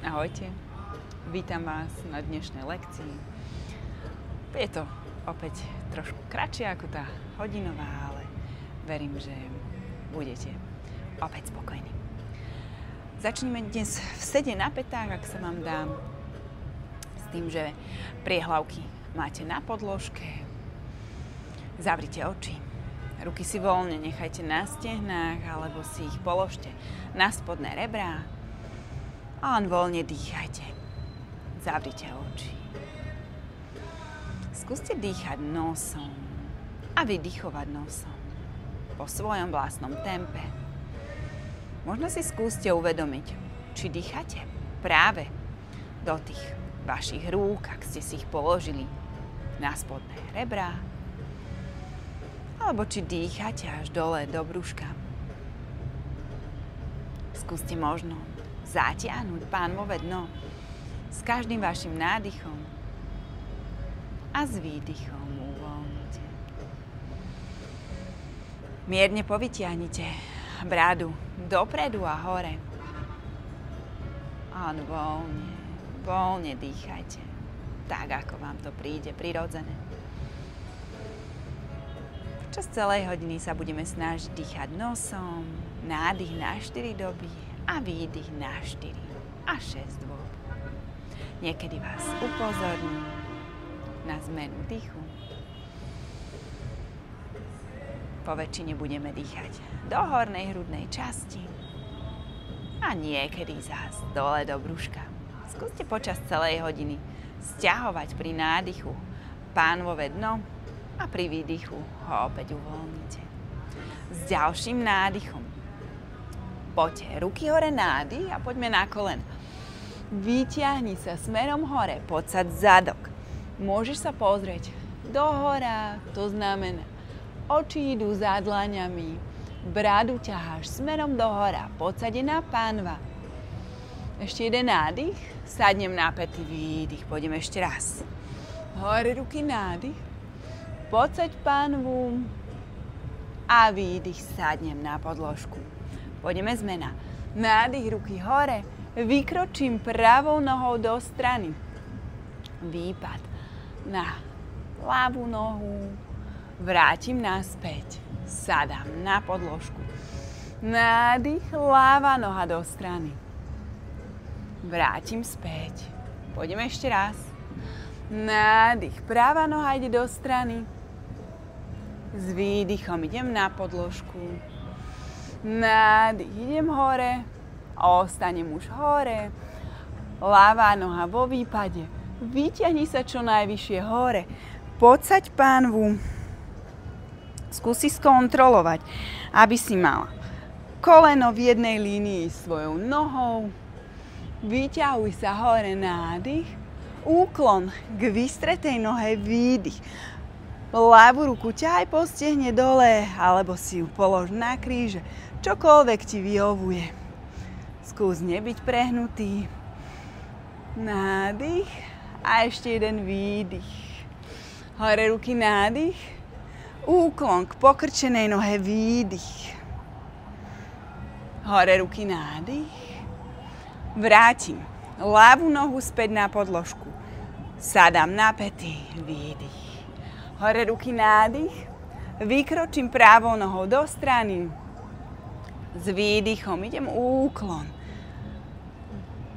Ahojte, vítam vás na dnešnej lekcii. Je to opäť trošku kratšie ako tá hodinová, ale verím, že budete opäť spokojní. Začneme dnes v sede na pätách, ak sa vám dá, s tým, že priehlavky máte na podložke. Zavrite oči, ruky si voľne nechajte na stehnách alebo si ich položte na spodné rebrá. A len voľne dýchajte. Zavrite oči. Skúste dýchať nosom a vydychovať nosom po svojom vlastnom tempe. Možno si skúste uvedomiť, či dýchate práve do tých vašich rúk, ak ste si ich položili na spodné rebrá, alebo či dýchate až dole do brúška. Skúste možno zatiahnuť pánvové dno s každým vašim nádychom a s výdychom uvoľnite. Mierne povytiahnite bradu dopredu a hore. A voľne dýchajte, tak ako vám to príde prirodzené. Počas celej hodiny sa budeme snažiť dýchať nosom, nádych na 4 doby a výdych na 4 a 6 dôb. Niekedy vás upozorním na zmenu dýchu. Po väčšine budeme dýchať do hornej hrudnej časti a niekedy zás dole do brúška. Skúste počas celej hodiny sťahovať pri nádychu pánvové dno a pri výdychu ho opäť uvoľnite. S ďalším nádychom poďte ruky hore, nádych a poďme na koleno. Vyťahni sa smerom hore, poď sa zadok. Môžeš sa pozrieť dohora, to znamená, oči idú za dlaňami, bradu ťaháš smerom dohora, poď sa na pánva. Ešte jeden nádych, sadnem na päty, výdych, pôjdem ešte raz. Hore ruky, nádych, poď pánvu a výdych, sadnem na podložku. Pôjdeme zmena. Nádych, ruky hore, vykročím pravou nohou do strany. Výpad na ľavú nohu, vrátim naspäť, sadám na podložku. Nádych, ľavá noha do strany. Vrátim späť. Pôjdeme ešte raz. Nádych, pravá noha ide do strany. S výdychom idem na podložku. Nádych, idem hore, ostanem už hore, ľavá noha vo výpade, vyťahni sa čo najvyššie hore, podsaď pánvu, skúsi skontrolovať, aby si mala koleno v jednej línii s svojou nohou, vyťahuj sa hore, nádych, úklon k vystretej nohe, výdych. Ľavú ruku ťahaj po stehne dole, alebo si ju polož na kríže, čokoľvek ti vyhovuje. Skús nebyť prehnutý. Nádych a ešte jeden výdych. Hore ruky, nádych, úklon k pokrčenej nohe, výdych. Hore ruky, nádych, vrátim ľavú nohu späť na podložku. Sadám na päty, výdych. Hore ruky, nádych, vykročím pravou nohou do strany. S výdychom idem úklon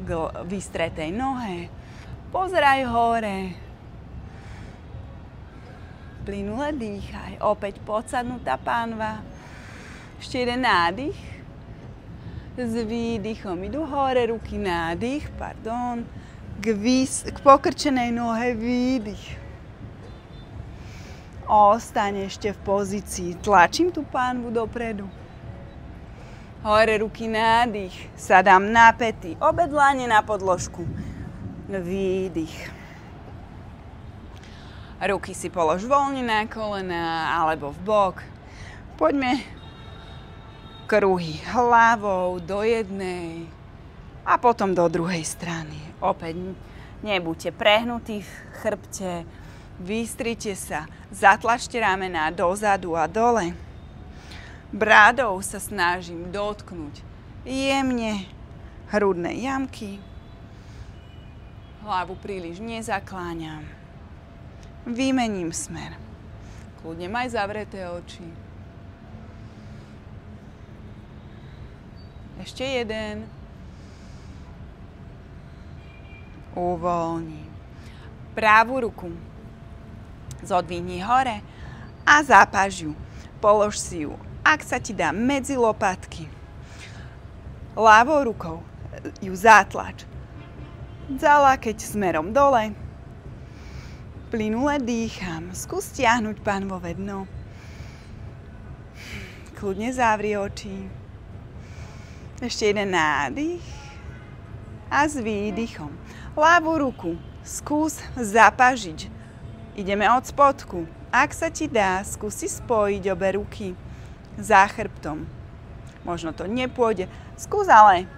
k vystretej nohe. Pozeraj hore. Plynule dýchaj. Opäť podsadnutá pánva. Ešte jeden nádych. S výdychom idú hore ruky, nádych, k pokrčenej nohe, výdych. Ostaň ešte v pozícii. Tlačím tú pánvu dopredu. Hore ruky, nádych. Sadám na päty. Obe dlane na podložku. Výdych. Ruky si polož voľne na kolena alebo v bok. Poďme kruhy hlavou do jednej a potom do druhej strany. Opäť nebuďte prehnutí v chrbte. Vystrite sa, zatlačte ramená dozadu a dole. Brádou sa snažím dotknúť jemne hrudné jamky. Hlavu príliš nezakláňam. Vymením smer. Kľudne maj zavreté oči. Ešte jeden. Uvoľni. Pravú ruku zodvihni hore a zapáž ju. Polož si ju, ak sa ti dá, medzi lopatky. Ľavou rukou ju zatlač. Za lakeť smerom dole. Plynule dýcham. Skús stiahnuť pánvové dno. Kľudne zavri oči. Ešte jeden nádych. A s výdychom. Ľavú ruku skús zapažiť. Ideme od spodku. Ak sa ti dá, skúsi spojiť obe ruky za chrbtom. Možno to nepôjde. Skús ale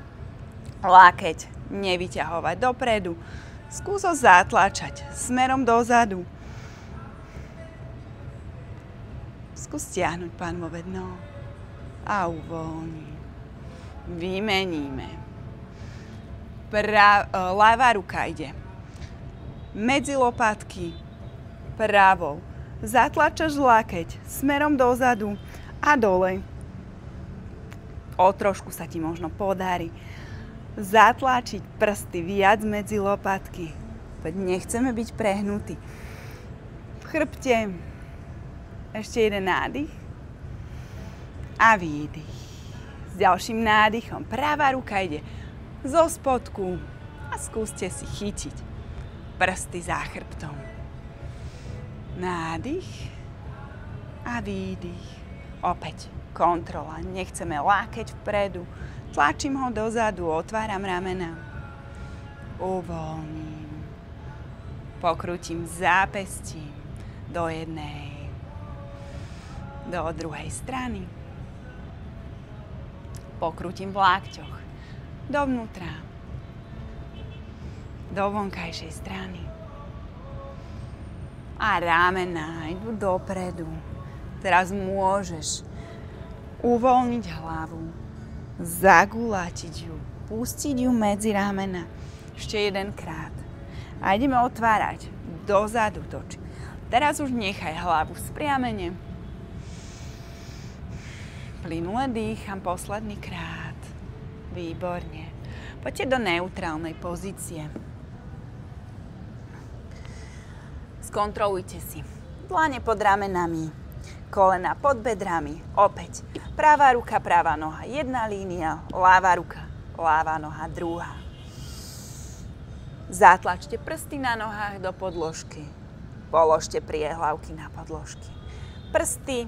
lakeť nevyťahovať dopredu. Skús ho zatlačať smerom dozadu. Skús stiahnuť pánvové dno a uvoľni. Vymeníme. Ľavá ruka ide medzi lopatky pravou. Zatlačaš lakeť smerom dozadu a dole. O trošku sa ti možno podarí zatlačiť prsty viac medzi lopatky. Veď nechceme byť prehnutí. V chrbte ešte jeden nádych a výdych. S ďalším nádychom pravá ruka ide zo spodku a skúste si chytiť prsty za chrbtom. Nádych a výdych. Opäť kontrola. Nechceme lákeť vpredu. Tlačím ho dozadu, otváram ramena. Uvoľním. Pokrútim zápestím do jednej, do druhej strany. Pokrútim v lákťoch dovnútra, do vonkajšej strany. A ramena idú dopredu. Teraz môžeš uvoľniť hlavu, zagulatiť ju, pustiť ju medzi ramena. Ešte jedenkrát. A ideme otvárať dozadu toč. Teraz už nechaj hlavu spriamene. Plynule dýcham posledný krát. Výborne. Poďte do neutrálnej pozície. Skontrolujte si. Dlane pod ramenami, kolena pod bedrami. Opäť. Pravá ruka, pravá noha. Jedna línia. Ľavá ruka, ľavá noha, druhá. Zatlačte prsty na nohách do podložky. Položte priehlavky na podložky. Prsty,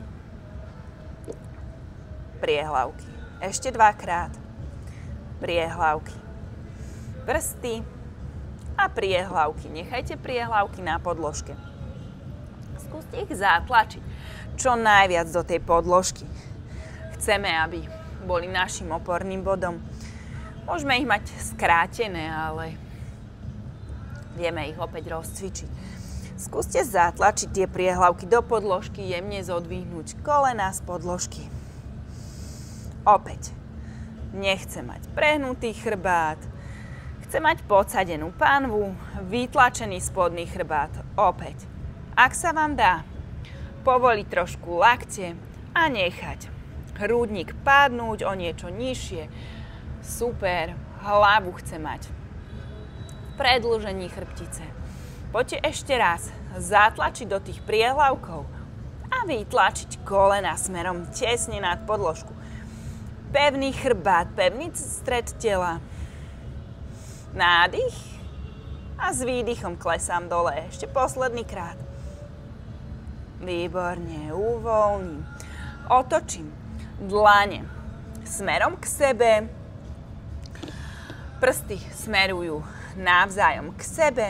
priehlavky. Ešte dvakrát. Priehlavky. Prsty a priehlavky. Nechajte priehlavky na podložke. Skúste ich zatlačiť čo najviac do tej podložky. Chceme, aby boli našim oporným bodom. Môžeme ich mať skrátené, ale vieme ich opäť rozcvičiť. Skúste zatlačiť tie priehlavky do podložky, jemne zodvihnúť kolena z podložky. Opäť. Nechce mať prehnutý chrbát. Chce mať podsadenú panvu, vytlačený spodný chrbát. Opäť. Ak sa vám dá, povoliť trošku lakte a nechať hrudník padnúť o niečo nižšie. Super. Hlavu chce mať v predĺžení chrbtice. Poďte ešte raz zatlačiť do tých priehlavkov a vytlačiť kolena smerom tesne nad podložku. Pevný chrbát, pevný stred tela. Nádych a s výdychom klesám dole. Ešte posledný krát. Výborne, uvoľním. Otočím dlane smerom k sebe. Prsty smerujú navzájom k sebe.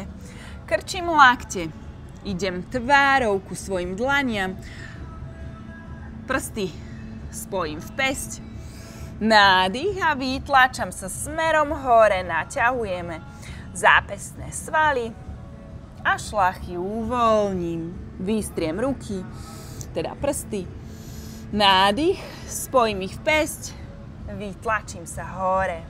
Krčím lakte. Idem tvárou ku svojim dlaniam. Prsty spojím v päsť. Nádych a vytláčam sa smerom hore, naťahujeme zápestné svaly a šlachy uvoľním. Vystriem ruky, teda prsty. Nádych, spojím ich v päsť, vytlačím sa hore.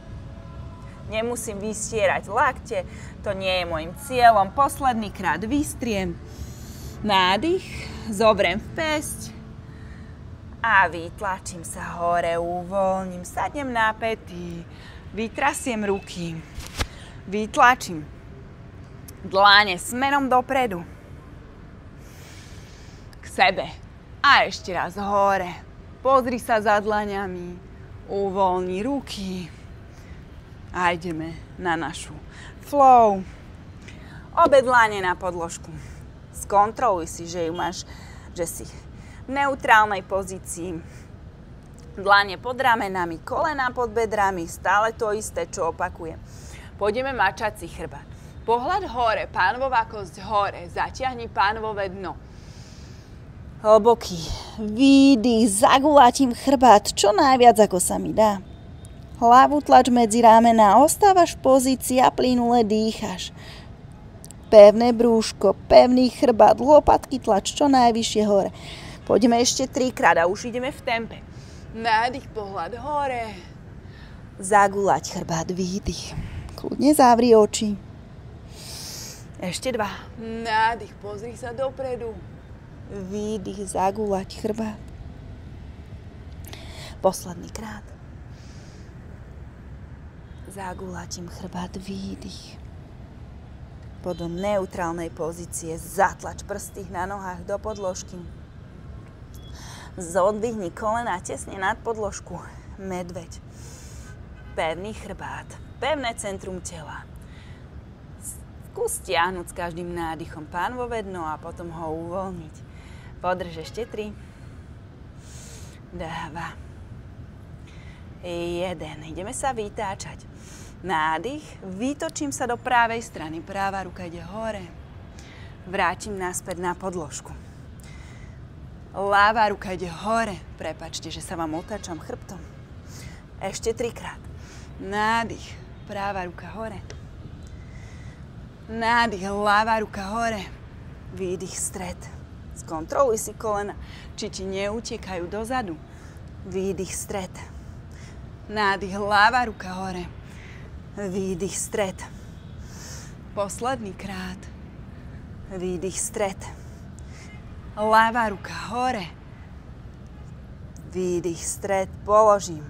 Nemusím vystierať lakte, to nie je môjim cieľom. Posledný krát vystriem. Nádych, zobrem v päsť a vytlačím sa hore, uvoľním, sadnem na päty, vytrasiem ruky, vytlačím dláne smerom dopredu, k sebe a ešte raz hore. Pozri sa za dlaňami, uvoľni ruky a ideme na našu flow. Obe dlane na podložku. Skontroluj si, že si v neutrálnej pozícii. Dlane pod ramenami, kolená pod bedrami, stále to isté, čo opakujem. Pôjdeme mačací chrbát. Pohľad hore, pánvová kosť hore, zatiahni pánvové dno. Hlboký výdych, zagulatím chrbát čo najviac, ako sa mi dá. Hlavu tlač medzi ramená, ostávaš v pozícii a plynule dýchaš. Pevné brúško, pevný chrbát, lopatky tlač čo najvyššie hore. Poďme ešte 3-krát a už ideme v tempe. Nádych, pohľad hore. Zagulať chrbát, výdych. Kľudne zavri oči. Ešte 2. Nádych, pozri sa dopredu. Výdych, zagúľať chrbát. Posledný krát. Zagúľatím chrbát, výdych. Potom neutrálnej pozície zatlač prsty na nohách do podložky. Zodvihni kolená tesne nad podložku. Medveď. Pevný chrbát. Pevné centrum tela. Skús stiahnuť s každým nádychom pánvové dno a potom ho uvoľniť. Podrž ešte 3, 2, 1. Ideme sa vytáčať. Nádych, vytočím sa do pravej strany. Práva ruka ide hore. Vrátim naspäť na podložku. Ľavá ruka ide hore. Prepáčte, že sa vám otáčam chrbtom. Ešte 3-krát. Nádych, práva ruka hore. Nádych, ľavá ruka hore. Výdych, stred. Skontroluj si kolena, či ti neutekajú dozadu. Výdych, stred. Nádych, ľavá ruka hore. Výdych, stred. Posledný krát. Výdych, stred. Ľavá ruka hore. Výdych, stred. Položím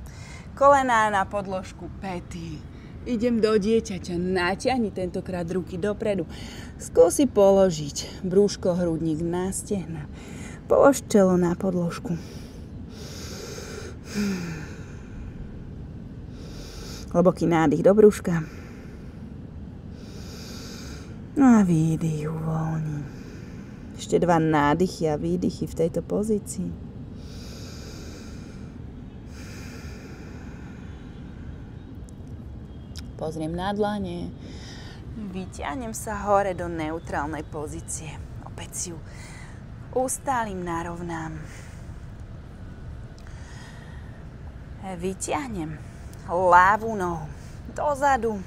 kolená na podložku, päty. Idem do dieťaťa. Natiahni tentokrát ruky dopredu. Skúsi položiť brúško, hrudník na stehna. Polož čelo na podložku. Hlboký nádych do brúška. No a výdych, uvoľni. Ešte 2 nádychy a výdychy v tejto pozícii. Pozriem na dlane. Vyťahnem sa hore do neutrálnej pozície. Opäť si ju ustálim, narovnám. Vyťahnem ľavú nohu dozadu.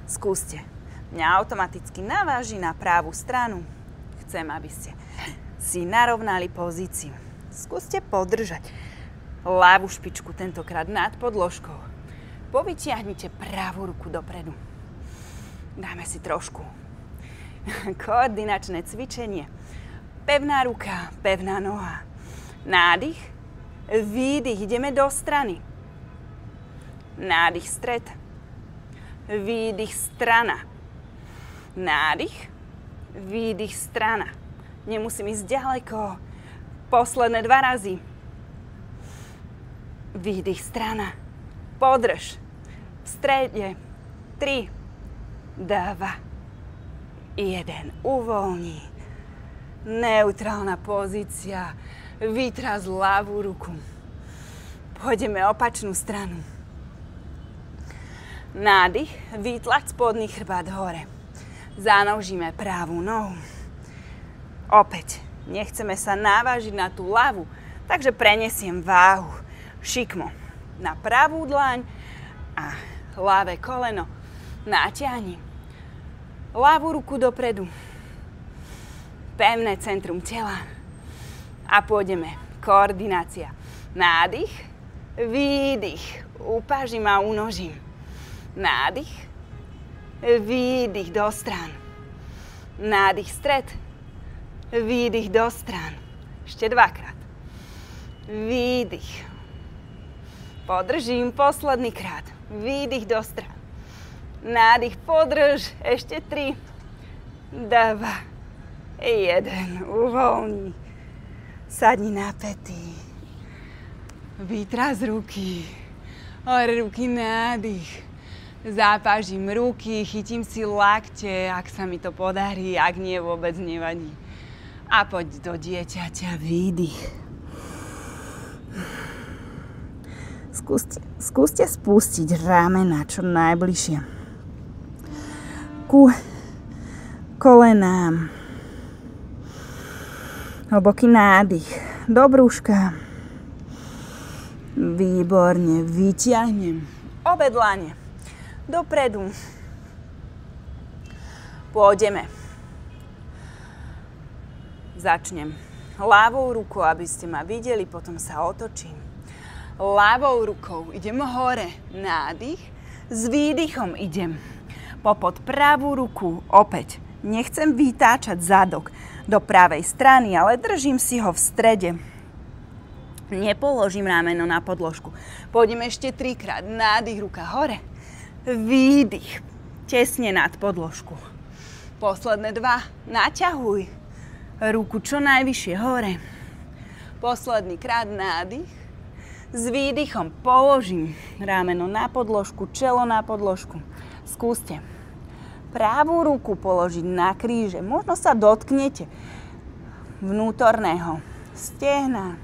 Skúste. Mňa automaticky naváži na pravú stranu. Chcem, aby ste si narovnali pozíciu. Skúste podržať ľavú špičku tentokrát nad podložkou. Povytiahnite pravú ruku dopredu. Dáme si trošku koordinačné cvičenie. Pevná ruka, pevná noha. Nádych, výdych, ideme do strany. Nádych, stred. Výdych, strana. Nádych, výdych, strana. Nemusím ísť ďaleko. Posledné 2 razy. Výdych, strana. Podrž. V strede. 3, 2, 1. Uvoľni. Neutrálna pozícia. Vytras ľavú ruku. Pôjdeme opačnú stranu. Nádych, vytlač spodný chrbát hore. Zanožíme pravú nohu. Opäť, nechceme sa navážiť na tú ľavú, takže prenesiem váhu šikmo na pravú dlaň a ľavé koleno natiahni. Ľavú ruku dopredu. Pevné centrum tela. A pôjdeme. Koordinácia. Nádych, výdych. Upážim a unožím. Nádych. Výdych do strán. Nádych stred. Výdych do strán. Ešte dvakrát. Výdych. Podržím posledný krát. Výdych do strán. Nádych, podrž. Ešte 3, 2, 1. Uvoľni. Sadni na päty. Vytras ruky. Hore ruky, nádych. Zápažím ruky, chytím si lakte, ak sa mi to podarí, ak nie, vôbec nevadí. A poď do dieťaťa, výdych. Skúste spustiť ramena čo najbližšie ku kolenám. Hlboký nádych do brúška. Výborne, vyťahnem obe dlane dopredu. Pôjdeme. Začnem ľavou rukou, aby ste ma videli, potom sa otočím. Ľavou rukou idem hore, nádych, s výdychom idem popod pravú ruku, opäť. Nechcem vytáčať zadok do pravej strany, ale držím si ho v strede. Nepoložím rameno na podložku. Pôjdem ešte 3-krát. Nádych, ruka hore. Výdych. Tesne nad podložku. Posledné 2. Naťahuj. Ruku čo najvyššie hore. Posledný krát nádych. S výdychom položím rameno na podložku, čelo na podložku. Skúste. Pravú ruku položiť na kríže. Možno sa dotknete vnútorného stehna.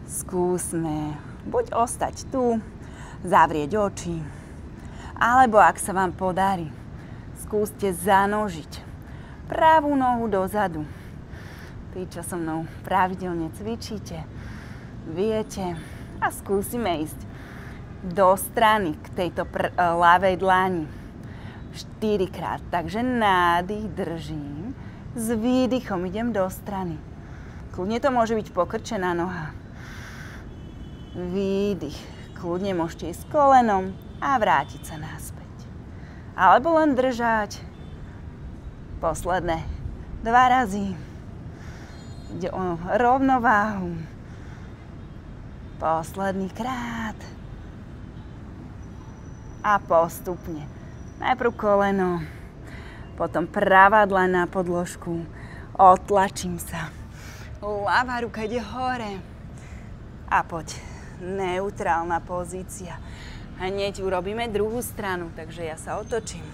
Skúsme buď ostať tu, zavrieť oči, alebo ak sa vám podarí, skúste zanožiť pravú nohu dozadu. Tí, čo so mnou pravidelne cvičíte, viete, a skúsime ísť do strany k tejto ľavej dlani 4-krát. Takže nádych držím, s výdychom idem do strany. Kľudne to môže byť pokrčená noha. Výdych. Kľudne môžete ísť s kolenom a vrátiť sa naspäť. Alebo len držať. Posledné 2 razy. Ide o rovnováhu. Posledný krát. A postupne. Najprv koleno, potom pravá dlaň na podložku. Otlačím sa. Ľavá ruka ide hore. A poď. Neutrálna pozícia. Hneď urobíme druhú stranu, takže ja sa otočím.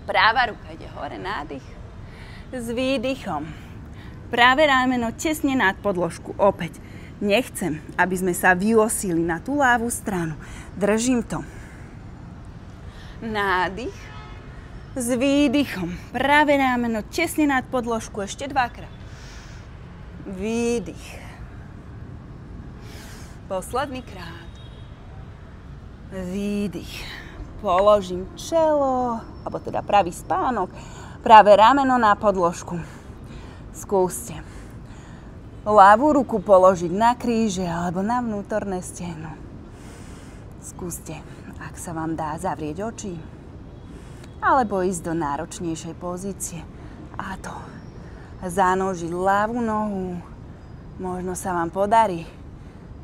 Práva ruka ide hore, nádych. S výdychom. Práve rameno tesne nad podložku. Opäť. Nechcem, aby sme sa vyosili na tú ľavú stranu. Držím to. Nádych. S výdychom. Práve rameno tesne nad podložku. Ešte 2-krát. Výdych. Posledný krát. Výdych. Položím čelo, alebo teda pravý spánok, pravé rameno na podložku. Skúste. Ľavú ruku položiť na kríže alebo na vnútorné stehno. Skúste, ak sa vám dá, zavrieť oči. Alebo ísť do náročnejšej pozície. A to zanožiť ľavú nohu. Možno sa vám podarí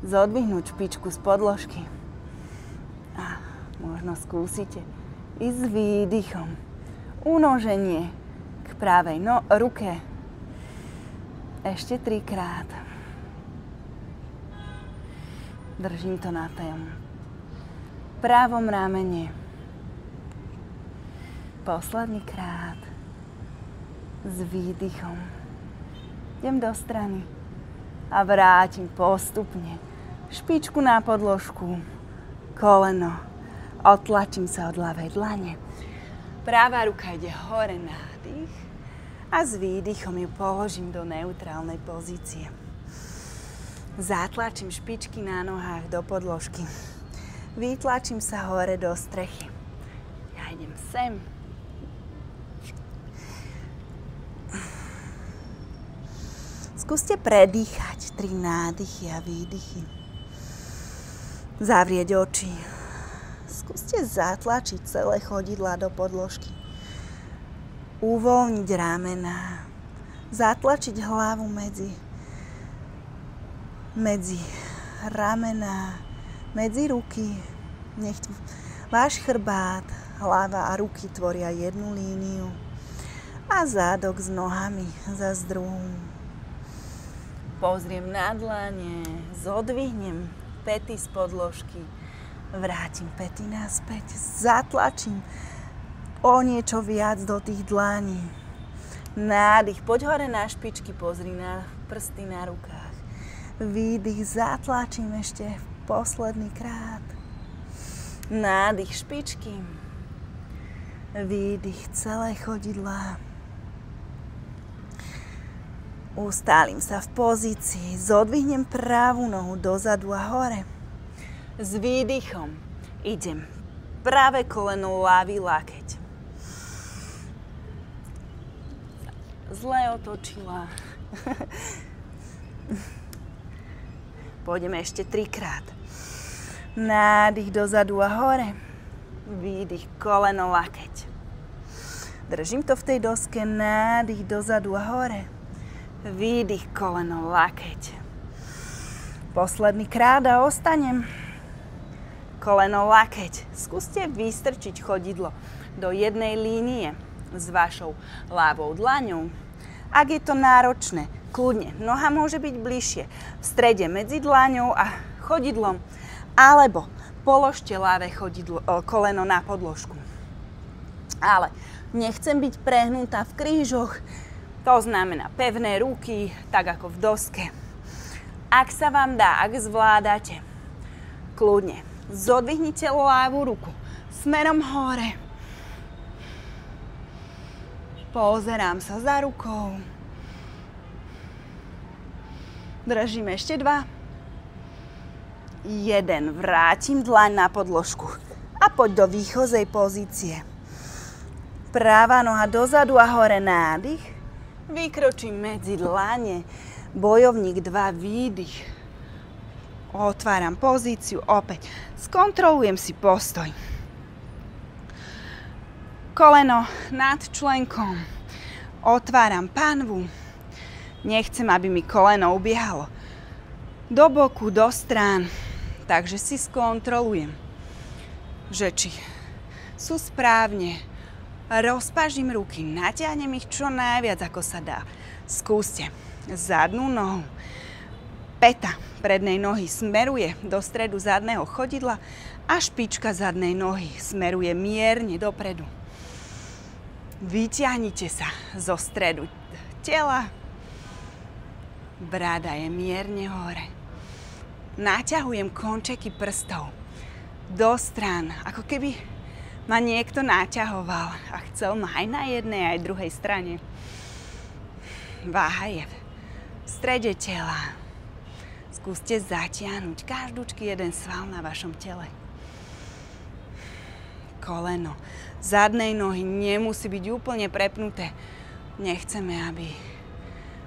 zodvihnúť špičku z podložky. A možno skúsite ísť s výdychom. Unoženie k pravej ruke. Ešte 3-krát. Držím to na tom pravom ramene. Posledný krát. S výdychom. Idem do strany a vrátim postupne špičku na podložku, koleno. Otlačím sa od ľavej dlane. Pravá ruka ide hore, nádych. A s výdychom ju položím do neutrálnej pozície. Zatlačím špičky na nohách do podložky. Vytlačím sa hore do strechy. Ja idem sem. Skúste predýchať 3 nádychy a výdychy. Zavrieť oči. Skúste zatlačiť celé chodidlá do podložky. Uvoľniť ramená. Zatlačiť hlavu medzi ramená, medzi ruky. Nech váš chrbát, hlava a ruky tvoria jednu líniu. A zádok s nohami zas druhú. Pozriem na dlane, zodvihnem päty z podložky, vrátim päty naspäť, zatlačím o niečo viac do tých dlaní. Nádych, poď hore na špičky, pozri na prsty na rukách. Výdych, zatlačím ešte posledný krát. Nádych, špičky. Výdych, celé chodidlá. Ustálim sa v pozícii, zodvihnem pravú nohu dozadu a hore. S výdychom idem pravé koleno, ľavý lakeť. Zle otočila. Pôjdeme ešte 3-krát. Nádych dozadu a hore. Výdych, koleno, lakeť. Držím to v tej doske, nádych dozadu a hore. Výdych, koleno, lakeť. Posledný krát a ostanem. Koleno, lakeť. Skúste vystrčiť chodidlo do jednej línie s vašou ľavou dlaňou. Ak je to náročné, kľudne, noha môže byť bližšie v strede medzi dlaňou a chodidlom, alebo položte ľavé koleno na podložku. Ale nechcem byť prehnutá v krížoch, to znamená pevné ruky, tak ako v doske. Ak sa vám dá, ak zvládate, kľudne, zodvihnite ľavú ruku smerom hore. Pozerám sa za rukou. Držím ešte 2. 1. Vrátim dlaň na podložku. A poď do výchozej pozície. Pravá noha dozadu a hore, nádych. Vykročím medzi dlane. Bojovník 2, výdych. Otváram pozíciu opäť. Skontrolujem si postoj. Koleno nad členkom. Otváram panvu. Nechcem, aby mi koleno ubiehalo do boku, do strán. Takže si skontrolujem, že či sú správne. Rozpažím ruky, natiahnem ich čo najviac, ako sa dá. Skúste zadnú nohu. Päta prednej nohy smeruje do stredu zadného chodidla a špička zadnej nohy smeruje mierne dopredu. Vyťahnite sa zo stredu tela. Brada je mierne hore. Naťahujem končeky prstov do strán, ako keby ma niekto naťahoval a chcel ma aj na jednej, aj druhej strane. Váha je v strede tela. Skúste zatiahnuť každúčky jeden sval na vašom tele. Koleno zadnej nohy nemusí byť úplne prepnuté. Nechceme, aby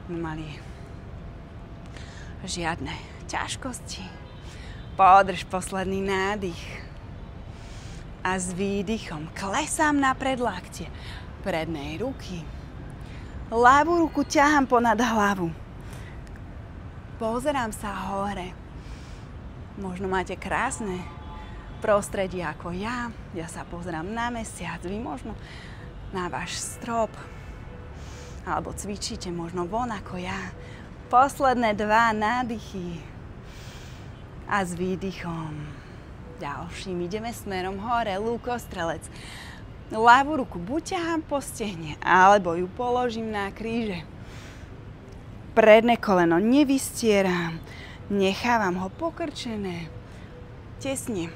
mali žiadne ťažkosti. Podrž posledný nádych. A s výdychom klesám na predlaktie prednej ruky. Ľavú ruku ťahám ponad hlavu. Pozerám sa hore. Možno máte krásne prostredie ako ja. Ja sa pozerám na mesiac, vy možno na váš strop. Alebo cvičíte možno von ako ja. Posledné 2 nádychy. A s výdychom ďalším ideme smerom hore, lúkostrelec. Ľavú ruku buď ťahám po stehne, alebo ju položím na kríže. Predné koleno nevystieram, nechávam ho pokrčené, tesne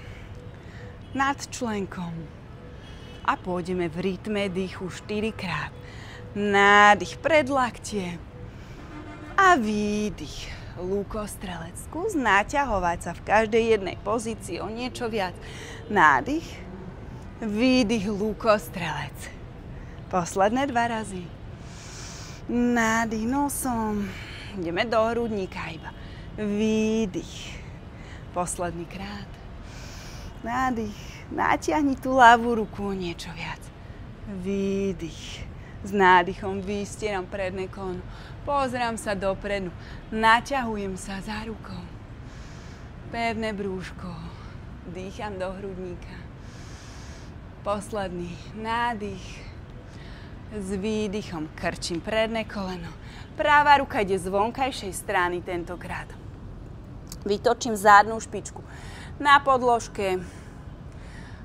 nad členkom. A pôjdeme v rytme dýchu 4-krát. Nádych predlaktie a výdych. Lúkostrelec. Skús naťahovať sa v každej jednej pozícii o niečo viac. Nádych, výdych, lúkostrelec. Posledné 2 razy. Nádych nosom. Ideme do hrudníka iba. Výdych. Posledný krát. Nádych. Natiahni tú ľavú ruku o niečo viac. Výdych. S nádychom vystieram predné koleno. Pozerám sa dopredu. Naťahujem sa za rukou. Pevné brúško. Dýcham do hrudníka. Posledný nádych. S výdychom krčím predné koleno. Práva ruka ide z vonkajšej strany tentokrát. Vytočím zadnú špičku. Na podložke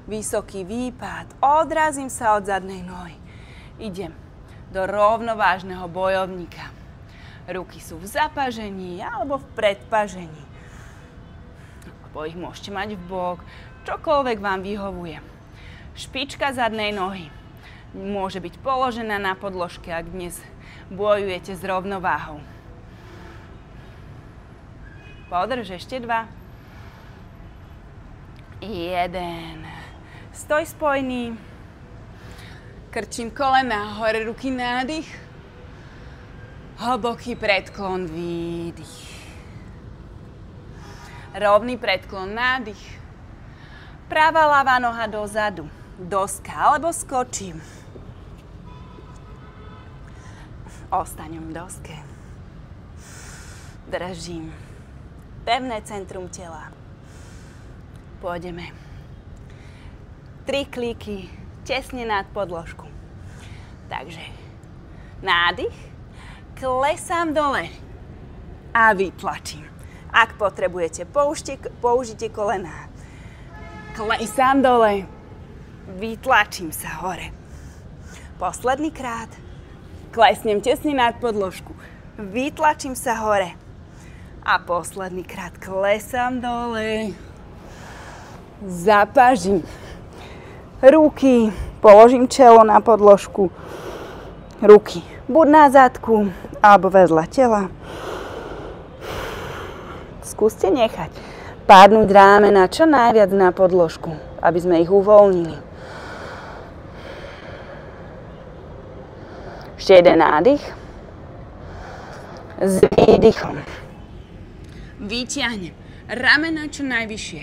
vysoký výpad. Odrazím sa od zadnej nohy. Idem do rovnovážneho bojovníka. Ruky sú v zapažení alebo v predpažení. Alebo ich môžete mať v bok. Čokoľvek vám vyhovuje. Špička zadnej nohy môže byť položená na podložke, ak dnes bojujete s rovnováhou. Podrž, ešte 2. 1. Stoj spojný. Krčím kolena, hore ruky, nádych. Hlboký predklon, výdych. Rovný predklon, nádych. Pravá ľavá noha dozadu. Doska, alebo skočím. Ostaňom v doske. Držím. Pevné centrum tela. Pôjdeme. 3 kliky tesne nad podložku. Takže nádych, klesám dole a vytlačím. Ak potrebujete, použite kolená. Klesám dole, vytlačím sa hore. Posledný krát. Klesnem tesne nad podložku. Vytlačím sa hore. A posledný krát klesám dole. Zapažím ruky. Položím čelo na podložku. Ruky buď na zadku, alebo vedľa tela. Skúste nechať padnúť rámena čo najviac na podložku, aby sme ich uvoľnili. Ešte jeden nádych. S výdychom. Vyťahnem ramena čo najvyššie.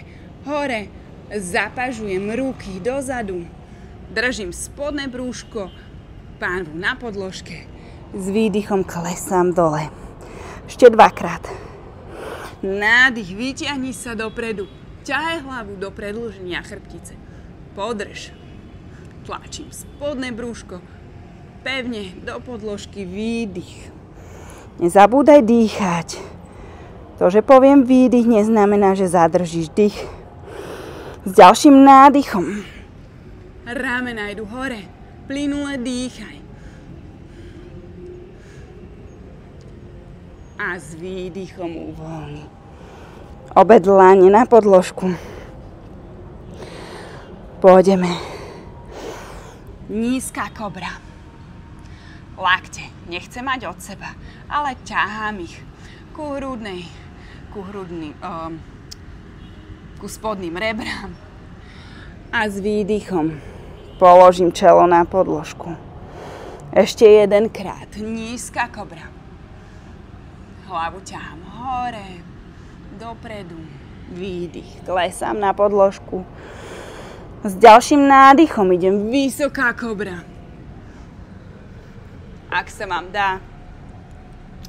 Hore. Zapažujem ruky dozadu. Držím spodné brúško. Pánvu na podložke. S výdychom klesám dole. Ešte 2-krát. Nádych. Vyťahni sa dopredu. Ťahaj hlavu do predĺženia chrbtice. Podrž. Tlačím spodné brúško. Pevne do podložky, výdych. Nezabúdaj dýchať. To, že poviem výdych, neznamená, že zadržíš dých. S ďalším nádychom. Ramena idú hore. Plynule dýchaj. A s výdychom uvoľni. Obe dlane na podložku. Pôjdeme. Nízka kobra. Lakte nechcem mať od seba, ale ťahám ich ku spodným rebrám. A s výdychom položím čelo na podložku. Ešte 1-krát. Nízka kobra. Hlavu ťahám hore, dopredu. Výdych. Klesám na podložku. S ďalším nádychom idem vysoká kobra. Ak sa vám dá,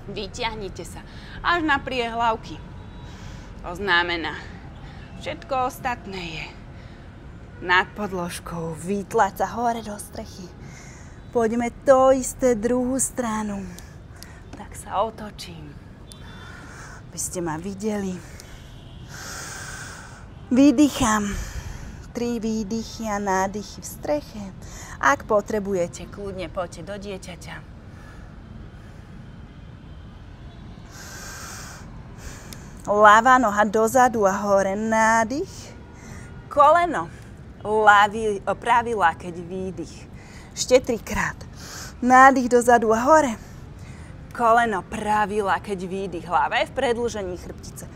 vyťahnite sa až na priehlavky. To znamená, všetko ostatné je nad podložkou. Vytlať sa hore do strechy. Poďme to isté druhú stranu. Tak sa otočím, aby ste ma videli. Vydýcham. 3 výdychy a nádychy v streche. Ak potrebujete, kľudne poďte do dieťaťa. Ľavá noha dozadu a hore, nádych. Koleno, pravý lakeť, výdych. Ešte 3-krát. Nádych dozadu a hore. Koleno, pravý lakeť, výdych. Hlava je v predĺžení chrbtice.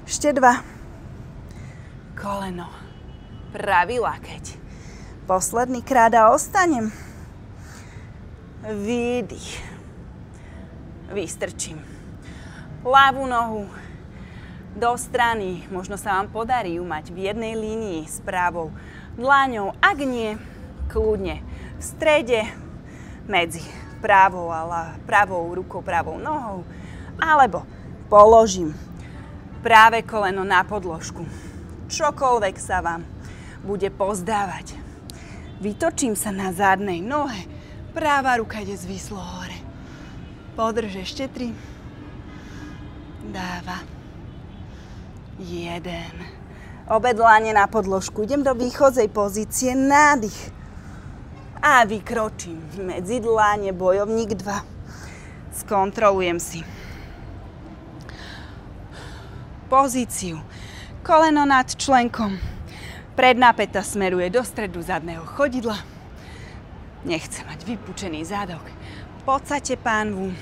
Ešte 2. Koleno, pravý lakeť. Posledný krát a ostanem. Výdych. Vystrčím ľavú nohu do strany. Možno sa vám podarí ju mať v jednej línii s pravou dlaňou. Ak nie, kľudne v strede medzi pravou rukou, pravou nohou. Alebo položím práve koleno na podložku. Čokoľvek sa vám bude pozdávať. Vytočím sa na zadnej nohe. Práva ruka ide zvislo hore. Podrž ešte 3. 2. 1. Obe dlane na podložku. Idem do východzej pozície. Nádych. A vykročím medzi dlane. Bojovník 2. Skontrolujem si pozíciu. Koleno nad členkom. Predná päta smeruje do stredu zadného chodidla. Nechcem mať vypučený zadok. Podsate pánvu.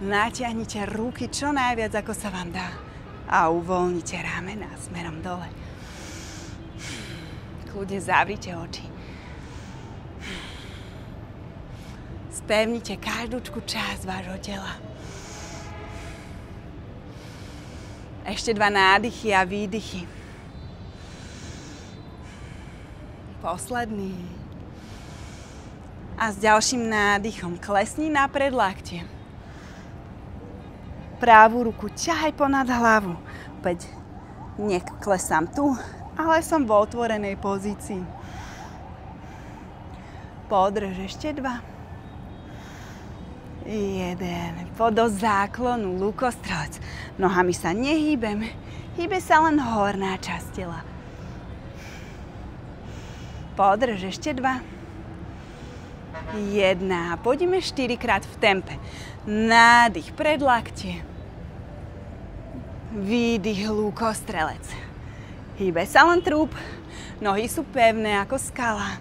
Natiahnite ruky čo najviac, ako sa vám dá. A uvoľnite ramena smerom dole. Kľudne zavrite oči. Spevnite každúčku časť vášho tela. Ešte 2 nádychy a výdychy. Posledný. A s ďalším nádychom klesni na predlaktie. Pravú ruku ťahaj ponad hlavu. Opäť neklesám tu, ale som v otvorenej pozícii. Podrž ešte 2. 1. Poď do záklonu, lukostrelec. Nohami sa nehýbem. Hýbe sa len horná časť tela. Podrž ešte 2. 1. Poďme 4-krát v tempe. Nádych, predlaktie. Výdych, lukostrelec. Hýbe sa len trup. Nohy sú pevné ako skala.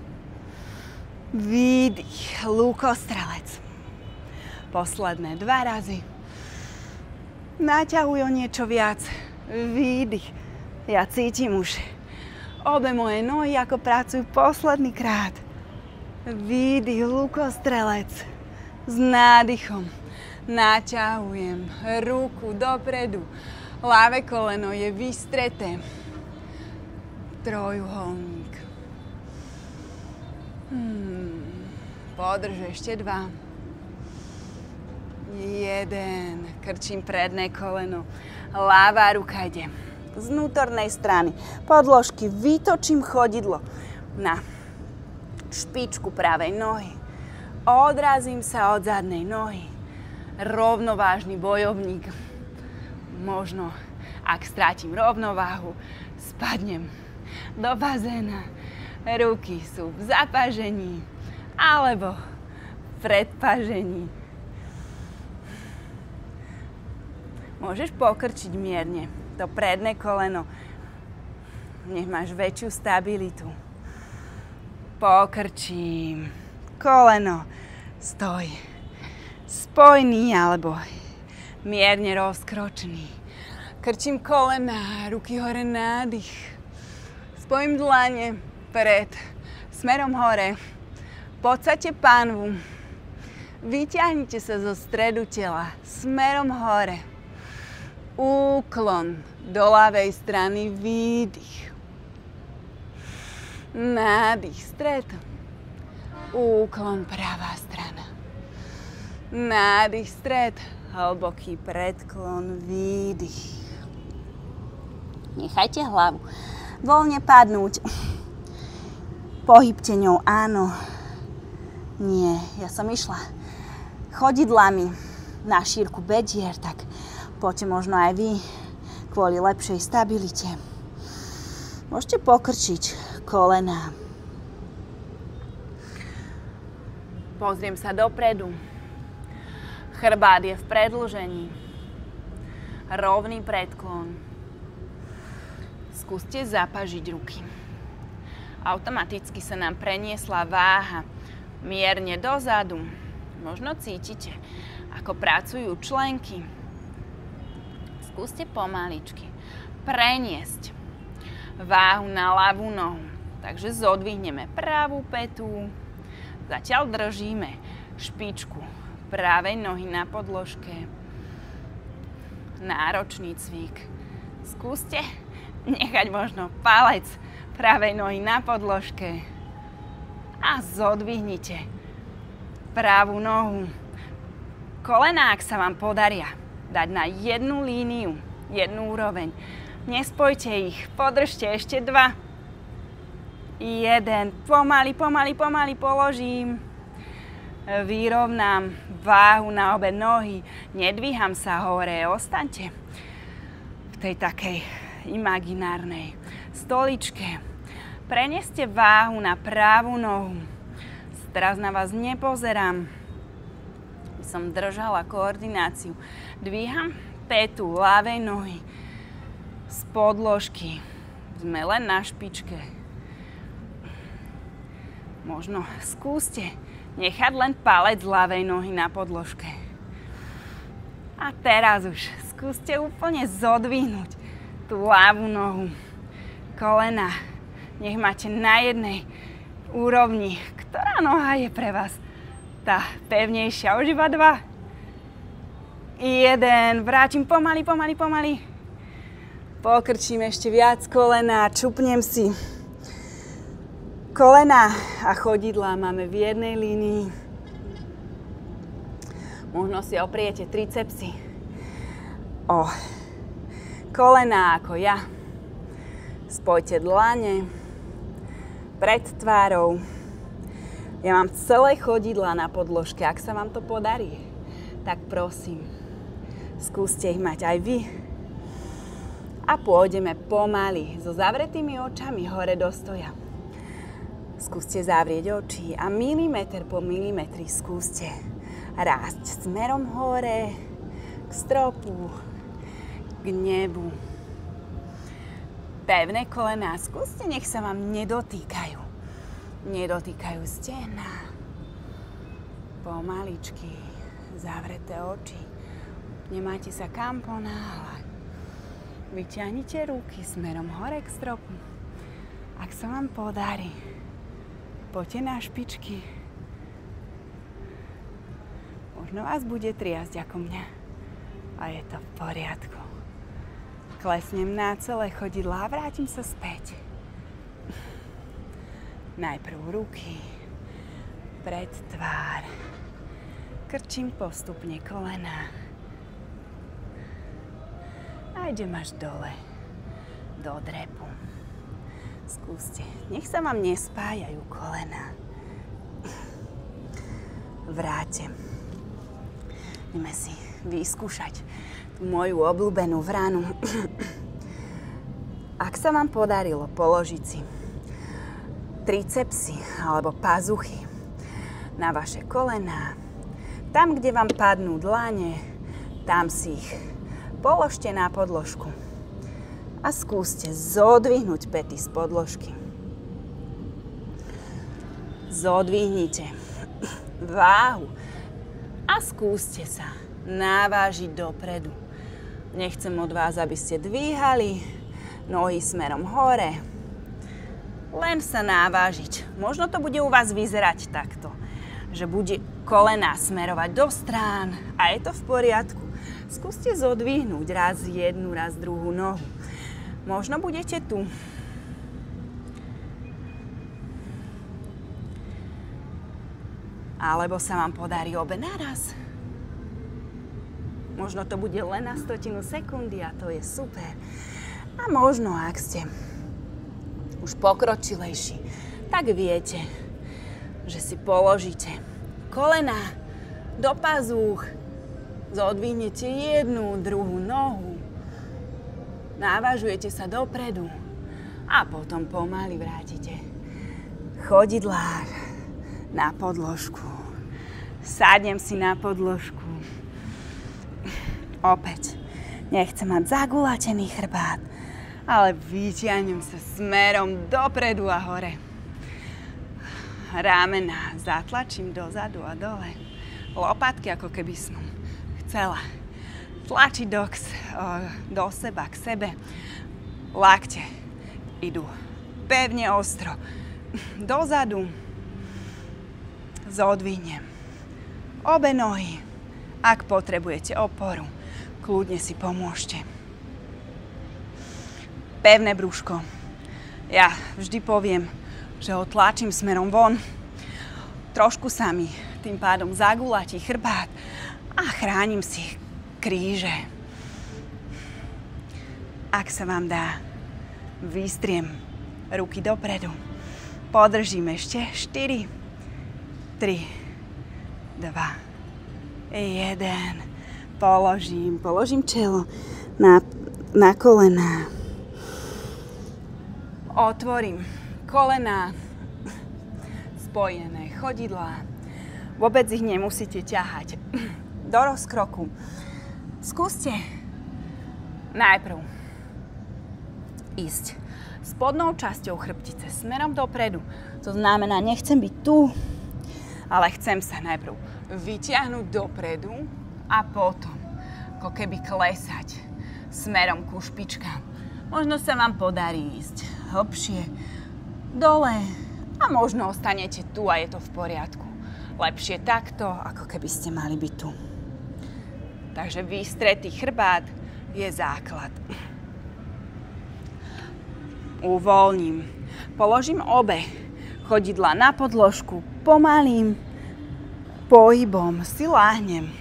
Výdych, lukostrelec. Posledné 2 razy. Naťahuj o niečo viac. Výdych. Ja cítim už obe moje nohy, ako pracujú posledný krát. Výdych, lukostrelec. S nádychom naťahujem ruku dopredu. Ľavé koleno je vystreté. Trojuholník. Podrž ešte 2. 1. Krčím predné koleno. Ľavá ruka ide z vnútornej strany podložky. Vytočím chodidlo na špičku pravej nohy. Odrazím sa od zadnej nohy. Rovnovážny bojovník. Možno, ak strátim rovnováhu, spadnem do bazéna. Ruky sú v zapažení alebo v predpažení. Môžeš pokrčiť mierne to predné koleno. Nech máš väčšiu stabilitu. Pokrčím. Koleno. Stoj. Spojný alebo mierne rozkročený. Krčím kolena, ruky hore, nádych. Spojím dlane pred, smerom hore. Podsate pánvu. Vyťahnite sa zo stredu tela, smerom hore. Úklon do ľavej strany, výdych. Nádych, stred. Úklon, pravá strana. Nádych, stred. Hlboký predklon, výdych. Nechajte hlavu voľne padnúť. Pohybte ňou, áno. Nie, ja som išla chodidlami na šírku bedier, tak poďte možno aj vy kvôli lepšej stabilite. Môžete pokrčiť kolená. Pozriem sa dopredu. Chrbát je v predĺžení. Rovný predklon. Skúste zapažiť ruky. Automaticky sa nám preniesla váha mierne dozadu. Možno cítite, ako pracujú členky. Skúste pomaličky preniesť váhu na ľavú nohu. Takže zodvihneme pravú pätu. Zatiaľ držíme špičku pravej nohy na podložke. Náročný cvik. Skúste nechať možno palec pravej nohy na podložke a zodvihnite pravú nohu. Kolená, ak sa vám podaria dať na jednu líniu, jednu úroveň, nespojte ich, podržte ešte 2. 1, pomaly položím. Vyrovnám váhu na obe nohy, nedvíham sa hore, ostaňte v tej takej imaginárnej stoličke. Preneste váhu na pravú nohu. Teraz na vás nepozerám. Som držala koordináciu. Dvíham pätu ľavej nohy z podložky. Sme len na špičke. Možno skúste nechať len palec ľavej nohy na podložke. A teraz už skúste úplne zodvihnúť tú ľavú nohu. Kolena nech máte na jednej úrovni. Ktorá noha je pre vás tá pevnejšia? Už iba 2. 1. Vrátim pomaly. Pokrčím ešte viac kolena, čupnem si. Kolena a chodidlá máme v jednej línii. Možno si opriete tricepsy o kolená ako ja. Spojte dlane pred tvárou. Ja mám celé chodidlá na podložke. Ak sa vám to podarí, tak prosím, skúste ich mať aj vy. A pôjdeme pomaly so zavretými očami hore do stoja. Skúste zavrieť oči a milimeter po milimetri skúste rásť smerom hore, k stropu, k nebu. Pevné kolená, skúste, nech sa vám nedotýkajú. Nedotýkajú stena. Pomaličky, zavreté oči. Nemáte sa kam ponáhľať. Vyťahnite ruky smerom hore k stropu. Ak sa vám podarí, poďte na špičky. Možno vás bude triasť ako mňa. A je to v poriadku. Klesnem na celé chodidlá a vrátim sa späť. Najprv ruky pred tvár. Krčím postupne kolená. A idem až dole, do drepu. Skúste, nech sa vám nespájajú kolená. Vráťte. Ideme si vyskúšať tú moju obľúbenú vranu. Ak sa vám podarilo položiť si tricepsy alebo pazuchy na vaše kolená, tam, kde vám padnú dlane, tam si ich položte na podložku a skúste zodvihnúť päty z podložky. Zodvihnite váhu a skúste sa navážiť dopredu. Nechcem od vás, aby ste dvíhali nohy smerom hore. Len sa navážiť. Možno to bude u vás vyzerať takto, že bude kolená smerovať do strán a je to v poriadku. Skúste zodvihnúť raz jednu, raz druhú nohu. Možno budete tu. Alebo sa vám podarí obe naraz. Možno to bude len na 100 sekundy a to je super. A možno, ak ste už pokročilejší, tak viete, že si položíte kolená do pazúch, zodvihnete jednu, druhú nohu, návažujete sa dopredu a potom pomaly vrátite chodidlá na podložku. Sadnem si na podložku. Opäť, nechcem mať zagulatený chrbát, ale vytiahnem sa smerom dopredu a hore. Rámena zatlačím dozadu a dole. Lopatky, ako keby som chcela tlačiť do seba, k sebe. Lakte idú pevne ostro dozadu. Zodvihnem obe nohy. Ak potrebujete oporu, kľudne si pomôžte. pevné brúško. Ja vždy poviem, že ho tlačím smerom von. Trošku sa mi tým pádom zagulatí chrbát a chránim si kríže. Ak sa vám dá, vystriem ruky dopredu. Podržím ešte 4, 3, 2, 1. Položím čelo na kolená. Otvorím kolená, spojené chodidlá. Vôbec ich nemusíte ťahať do rozkroku. Skúste najprv ísť spodnou časťou chrbtice smerom dopredu. To znamená, nechcem byť tu, ale chcem sa najprv vyťahnuť dopredu a potom ako keby klesať smerom ku špičkám. Možno sa vám podarí ísť hlbšie dole a možno ostanete tu a je to v poriadku. Lepšie takto, ako keby ste mali byť tu. Takže vystretý chrbát je základ. Uvoľním. Položím obe chodidlá na podložku. Pomalým pohybom si láhnem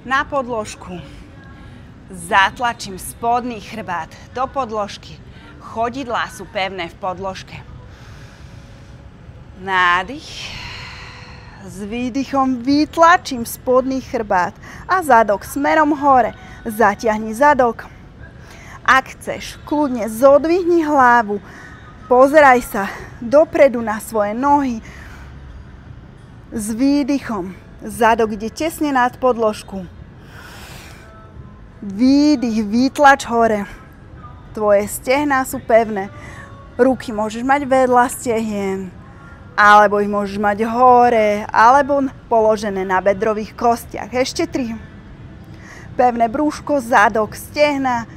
na podložku. Zatlačím spodný chrbát do podložky. Chodidlá sú pevné v podložke. Nádych. S výdychom vytlačím spodný chrbát a zadok smerom hore. Zatiahni zadok. Ak chceš, kľudne zodvihni hlavu. Pozeraj sa dopredu na svoje nohy. S výdychom zadok ide tesne nad podložku. Výdych, vytlač hore. Tvoje stehná sú pevné. Ruky môžeš mať vedľa stehien, alebo ich môžeš mať hore, alebo položené na bedrových kostiach. Ešte 3. Pevné brúško, zadok, stehna.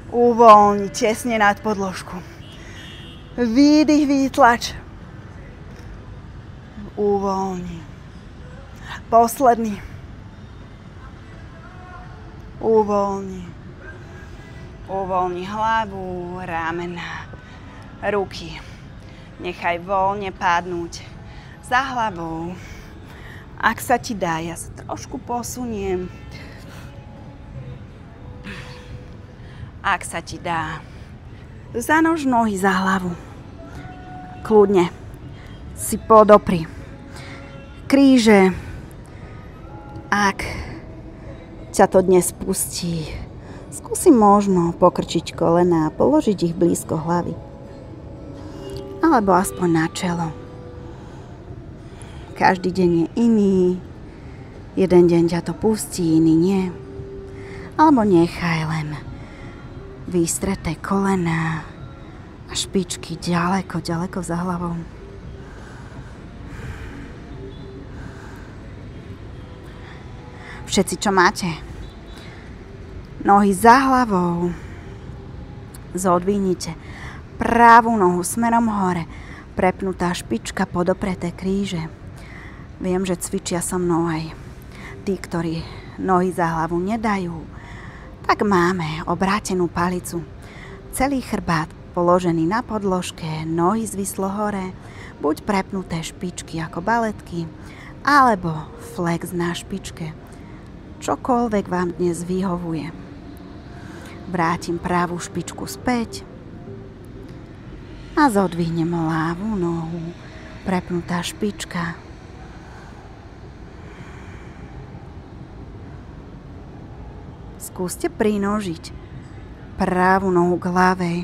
Uvoľni tesne nad podložku. Výdych, vytlač. Uvoľni. Posledný. Uvoľni. Uvoľni hlavu, ramena, ruky. Nechaj voľne padnúť za hlavou. Ak sa ti dá, ja sa trošku posuniem. Ak sa ti dá, zanož nohy za hlavu. Kľudne si podopri kríže. Ak ťa to dnes pustí, skúsi možno pokrčiť kolená a položiť ich blízko hlavy. Alebo aspoň na čelo. Každý deň je iný. Jeden deň ťa to pustí, iný nie. Alebo nechaj len vystreté kolená a špičky ďaleko, ďaleko za hlavou. Všetci, čo máte nohy za hlavou, zodvihnite pravú nohu smerom hore, prepnutá špička, podopreté kríže. Viem, že cvičia so mnou aj tí, ktorí nohy za hlavu nedajú. Tak máme obrátenú palicu. Celý chrbát položený na podložke, nohy zvislo hore, buď prepnuté špičky ako baletky, alebo flex na špičke. Čokoľvek vám dnes vyhovuje. Vrátim pravú špičku späť a zodvihnem ľavú nohu, prepnutá špička. Skúste prinožiť pravú nohu k ľavej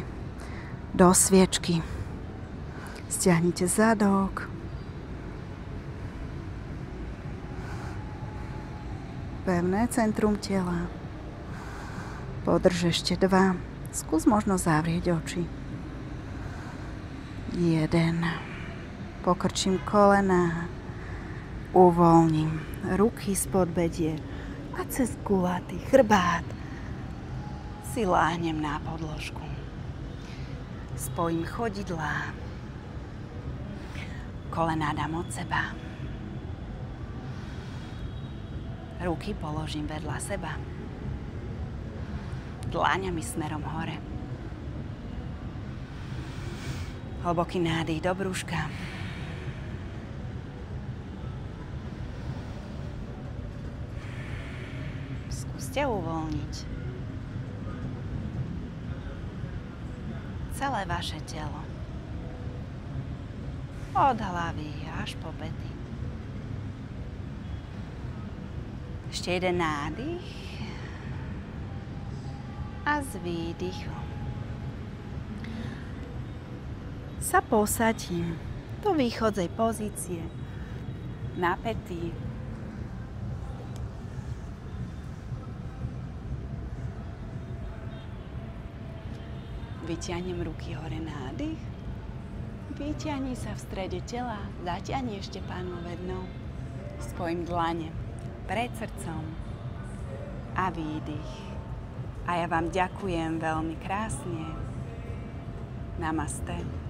do sviečky. Stiahnite zadok. Pevné centrum tela. Podrž ešte 2. Skús možno zavrieť oči. 1. Pokrčím kolená. Uvoľním ruky spod bedier a cez gulatý chrbát si láhnem na podložku. Spojím chodidlá. Kolená dám od seba. Ruky položím vedľa seba. Dláňami smerom hore. Hlboký nádych do brúška. Skúste uvoľniť celé vaše telo. Od hlavy až po pety. Ešte jeden nádych a s výdychom sa posadím do východzej pozície na pety. Vyťahnem ruky hore, nádych. Vyťahni sa v strede tela, zaťahni ešte pánové dno. Spojím dlane pred srdcom a výdych. A ja vám ďakujem veľmi krásne. Namaste.